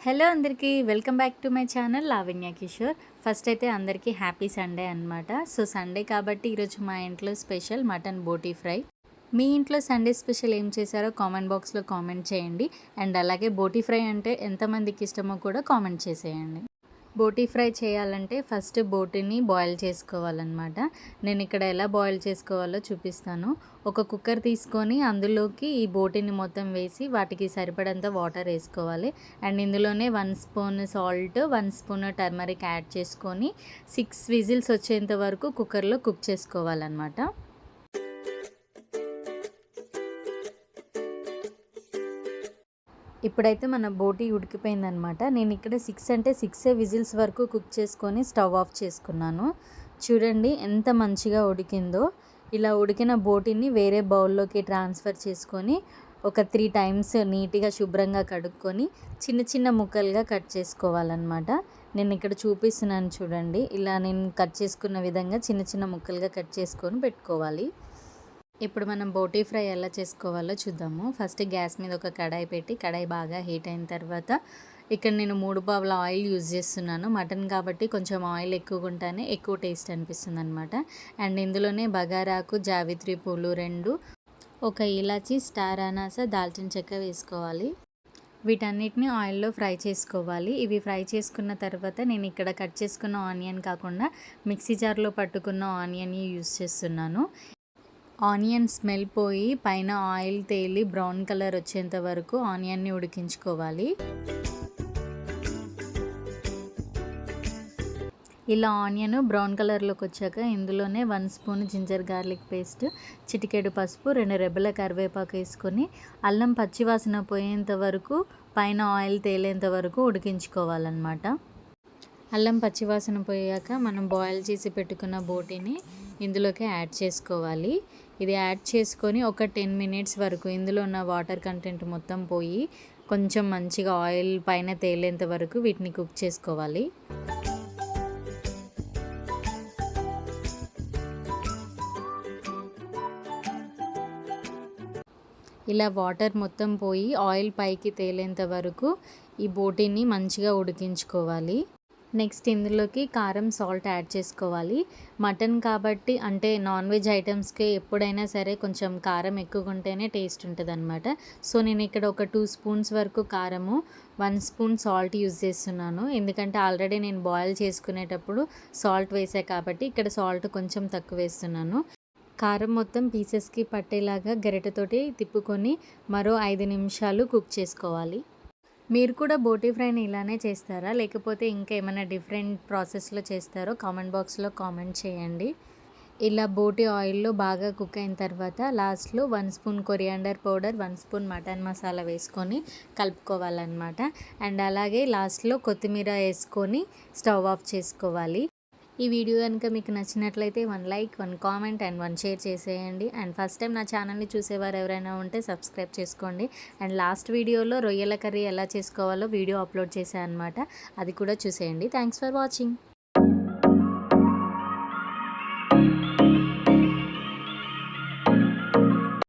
Hello అందరికీ welcome back to my channel Lavanya Kishore. First అయితే అందరికీ హ్యాపీ సండే అనమాట. సో సండే కాబట్టి ఈరోజు మా ఇంట్లో స్పెషల్ మటన్ బోటీ ఫ్రై. మీ ఇంట్లో సండే స్పెషల్ ఏం చేశారో కామెంట్ బాక్స్లో కామెంట్ చేయండి. అండ్ అలాగే బోటీ ఫ్రై అంటే ఎంతమందికి ఇష్టమో కూడా కామెంట్ చేసేయండి. బోటీ ఫ్రై చేయాలంటే ఫస్ట్ బోటీని బాయిల్ చేసుకోవాలన్నమాట. నేను ఇక్కడ ఎలా బాయిల్ చేసుకోవాలో చూపిస్తాను. ఒక కుక్కర్ తీసుకొని అందులోకి ఈ బోటీని మొత్తం వేసి వాటికి సరిపడంత వాటర్ వేసుకోవాలి. అండ్ ఇందులోనే 1 spoon salt, 1 spoon turmeric add చేసుకొని 6 విజిల్స్ వచ్చేంత వరకు కుక్కర్లో కుక్ చేసుకోవాలన్నమాట. ఇప్పుడైతే మన బోటీ ఉడికిపోయిందనమాట. నేను ఇక్కడ 6 అంటే 6 విజిల్స్ వరకు కుక్ చేసుకొని స్టవ్ ఆఫ్ చేసుకున్నాను. చూడండి ఎంత మంచిగా ఉడికిందో. ఇలా ఉడికిన బోటీని వేరే బౌల్లోకి ట్రాన్స్ఫర్ చేసుకొని ఒక 3 టైమ్స్ నీట్గా శుభ్రంగా కడుక్కొని చిన్న చిన్న ముక్కలుగా కట్ చేసుకోవాలన్నమాట. నేను ఇక్కడ చూపిస్తున్నాను చూడండి. ఇలా నేను కట్ చేసుకున్న విధంగా చిన్న చిన్న ముక్కలుగా కట్ చేసుకొని పెట్టుకోవాలి. ఇప్పుడు మనం బోటీ ఫ్రై ఎలా చేసుకోవాలో చూద్దాము. ఫస్ట్ గ్యాస్ మీద ఒక కడాయి పెట్టి కడాయి బాగా హీట్ అయిన తర్వాత ఇక్కడ నేను 3 పావుల ఆయిల్ యూజ్ చేస్తున్నాను. మటన్ కాబట్టి కొంచెం ఆయిల్ ఎక్కువగా ఉంటేనే ఎక్కువ టేస్ట్ అనిపిస్తుంది అనమాట. అండ్ ఇందులోనే బగారాకు, జావిత్రి పూలు 2, ఒక ఇలాచి, స్టార్ అనాస, దాల్చిన చెక్క వేసుకోవాలి. వీటన్నిటిని ఆయిల్లో ఫ్రై చేసుకోవాలి. ఇవి ఫ్రై చేసుకున్న తర్వాత నేను ఇక్కడ కట్ చేసుకున్న ఆనియన్ కాకుండా మిక్సీ జార్లో పట్టుకున్న ఆనియన్ యూజ్ చేస్తున్నాను. ఆనియన్ స్మెల్ పోయి పైన ఆయిల్ తేలి బ్రౌన్ కలర్ వచ్చేంత వరకు ఆనియన్ని ఉడికించుకోవాలి. ఇలా ఆనియన్ బ్రౌన్ కలర్లోకి వచ్చాక ఇందులోనే 1 స్పూన్ జింజర్ గార్లిక్ పేస్ట్, చిటికెడు పసుపు, 2 రెబ్బల కరివేపాకు వేసుకొని అల్లం పచ్చివాసన పోయేంత వరకు పైన ఆయిల్ తేలేంత వరకు ఉడికించుకోవాలన్నమాట. అల్లం పచ్చివాసన పోయాక మనం బాయిల్ చేసి పెట్టుకున్న బోటీని ఇందులోకి యాడ్ చేసుకోవాలి. ఇది యాడ్ చేసుకొని ఒక 10 మినిట్స్ వరకు ఇందులో ఉన్న వాటర్ కంటెంట్ మొత్తం పోయి కొంచెం మంచిగా ఆయిల్ పైన తేలేంత వరకు వీటిని కుక్ చేసుకోవాలి. ఇలా వాటర్ మొత్తం పోయి ఆయిల్ పైకి తేలేంత వరకు ఈ బోటీని మంచిగా ఉడికించుకోవాలి. నెక్స్ట్ ఇందులోకి కారం, సాల్ట్ యాడ్ చేసుకోవాలి. మటన్ కాబట్టి అంటే నాన్ వెజ్ ఐటమ్స్కి ఎప్పుడైనా సరే కొంచెం కారం ఎక్కువగా ఉంటేనే టేస్ట్ ఉంటుంది అనమాట. సో నేను ఇక్కడ ఒక 2 స్పూన్స్ వరకు కారము, 1 స్పూన్ సాల్ట్ యూజ్ చేస్తున్నాను. ఎందుకంటే ఆల్రెడీ నేను బాయిల్ చేసుకునేటప్పుడు సాల్ట్ వేసా కాబట్టి ఇక్కడ సాల్ట్ కొంచెం తక్కువ వేస్తున్నాను. కారం మొత్తం పీసెస్కి పట్టేలాగా గరిటెతోటి తిప్పుకొని మరో 5 నిమిషాలు కుక్ చేసుకోవాలి. మీరు కూడా బోటీ ఫ్రైని ఇలానే చేస్తారా, లేకపోతే ఇంకా ఏమైనా డిఫరెంట్ ప్రాసెస్లో చేస్తారో కామెంట్ బాక్స్లో కామెంట్ చేయండి. ఇలా బోటీ ఆయిల్లో బాగా కుక్ అయిన తర్వాత లాస్ట్లో 1 spoon coriander powder, 1 spoon mutton masala వేసుకొని కలుపుకోవాలన్నమాట. అండ్ అలాగే లాస్ట్లో కొత్తిమీర వేసుకొని స్టవ్ ఆఫ్ చేసుకోవాలి. ఈ వీడియో కనుక మీకు నచ్చినట్లయితే 1 లైక్, 1 కామెంట్ అండ్ 1 షేర్ చేసేయండి. అండ్ ఫస్ట్ టైం నా ఛానల్ని చూసేవారు ఎవరైనా ఉంటే సబ్స్క్రైబ్ చేసుకోండి. అండ్ లాస్ట్ వీడియోలో రొయ్యల కర్రీ ఎలా చేసుకోవాలో వీడియో అప్లోడ్ చేశాను అనమాట. అది కూడా చూసేయండి. Thanks for watching.